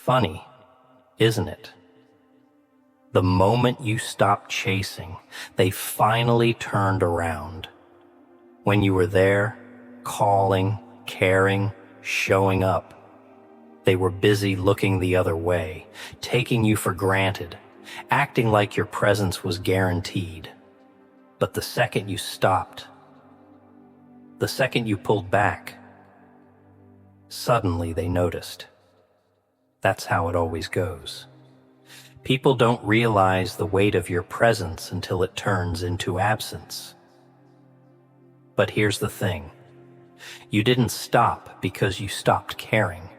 Funny, isn't it? The moment you stopped chasing, they finally turned around. When you were there, calling, caring, showing up, they were busy looking the other way, taking you for granted, acting like your presence was guaranteed. But the second you stopped, the second you pulled back, suddenly they noticed. That's how it always goes. People don't realize the weight of your presence until it turns into absence. But here's the thing. You didn't stop because you stopped caring.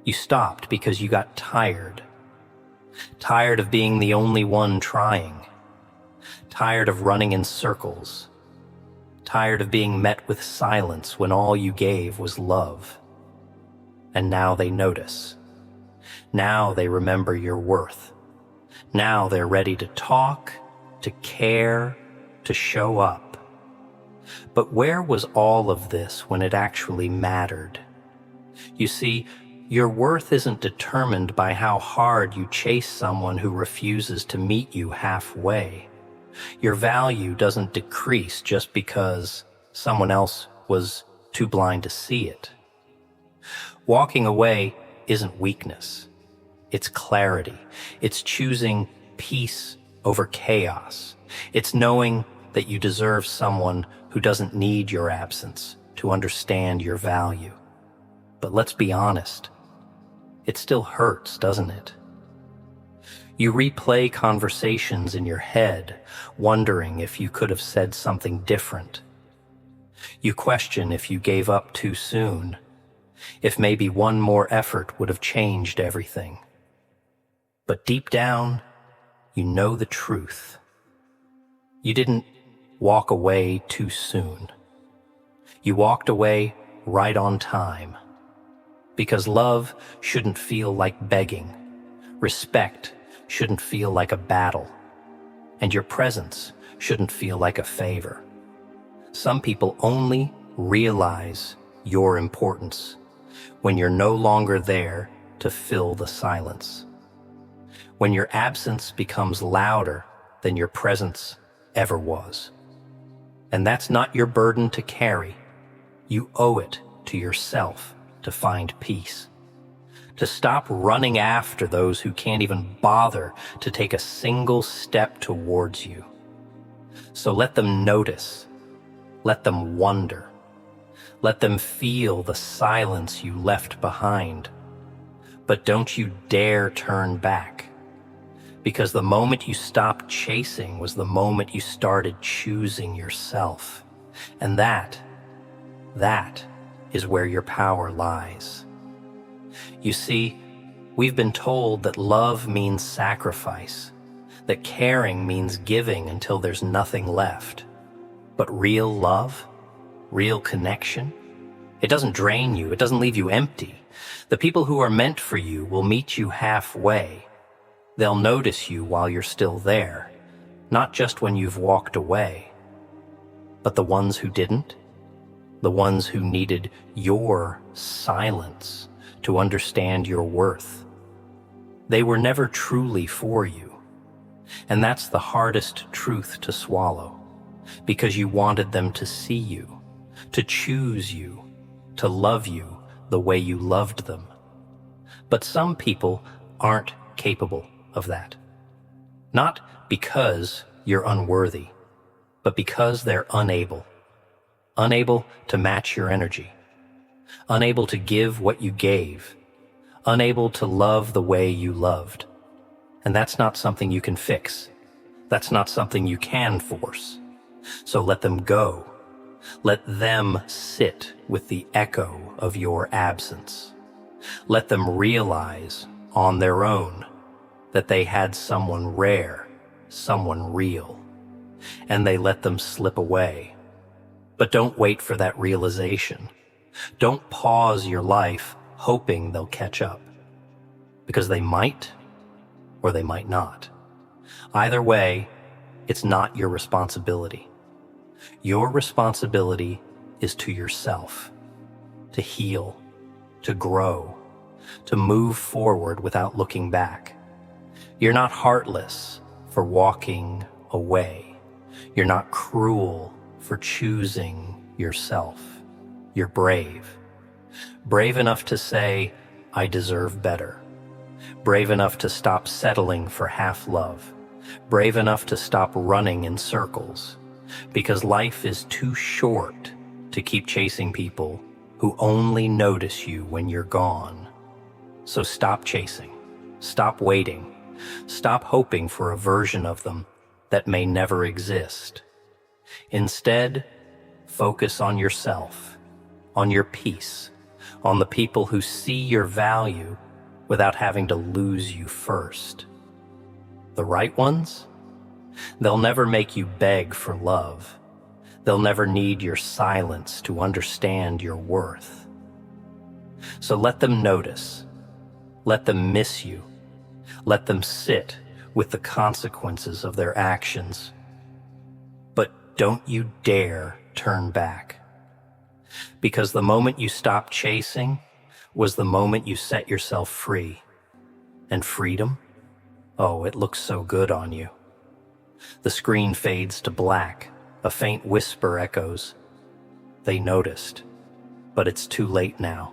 You stopped because you got tired. Tired of being the only one trying. Tired of running in circles. Tired of being met with silence when all you gave was love. And now they notice. Now they remember your worth. Now they're ready to talk, to care, to show up. But where was all of this when it actually mattered? You see, your worth isn't determined by how hard you chase someone who refuses to meet you halfway. Your value doesn't decrease just because someone else was too blind to see it. Walking away isn't weakness. It's clarity. It's choosing peace over chaos. It's knowing that you deserve someone who doesn't need your absence to understand your value. But let's be honest, it still hurts, doesn't it? You replay conversations in your head, wondering if you could have said something different. You question if you gave up too soon, if maybe one more effort would have changed everything. But deep down, you know the truth. You didn't walk away too soon. You walked away right on time. Because love shouldn't feel like begging. Respect shouldn't feel like a battle. And your presence shouldn't feel like a favor. Some people only realize your importance when you're no longer there to fill the silence. When your absence becomes louder than your presence ever was. And that's not your burden to carry. You owe it to yourself to find peace. To stop running after those who can't even bother to take a single step towards you. So let them notice. Let them wonder. Let them feel the silence you left behind. But don't you dare turn back. Because the moment you stopped chasing was the moment you started choosing yourself. And that is where your power lies. You see, we've been told that love means sacrifice, that caring means giving until there's nothing left. But real love, real connection, it doesn't drain you, it doesn't leave you empty. The people who are meant for you will meet you halfway. They'll notice you while you're still there, not just when you've walked away. But the ones who didn't, the ones who needed your silence to understand your worth, they were never truly for you. And that's the hardest truth to swallow, because you wanted them to see you, to choose you, to love you the way you loved them. But some people aren't capable of that. Not because you're unworthy, but because they're unable. Unable to match your energy. Unable to give what you gave. Unable to love the way you loved. And that's not something you can fix. That's not something you can force. So let them go. Let them sit with the echo of your absence. Let them realize on their own that they had someone rare, someone real, and they let them slip away. But don't wait for that realization. Don't pause your life hoping they'll catch up, because they might or they might not. Either way, it's not your responsibility. Your responsibility is to yourself, to heal, to grow, to move forward without looking back. You're not heartless for walking away. You're not cruel for choosing yourself. You're brave. Brave enough to say, I deserve better. Brave enough to stop settling for half love. Brave enough to stop running in circles. Because life is too short to keep chasing people who only notice you when you're gone. So stop chasing. Stop waiting. Stop hoping for a version of them that may never exist. Instead, focus on yourself, on your peace, on the people who see your value without having to lose you first. The right ones? They'll never make you beg for love. They'll never need your silence to understand your worth. So let them notice. Let them miss you. Let them sit with the consequences of their actions. But don't you dare turn back. Because the moment you stopped chasing was the moment you set yourself free. And freedom? Oh, it looks so good on you. The screen fades to black. A faint whisper echoes. They noticed, but it's too late now.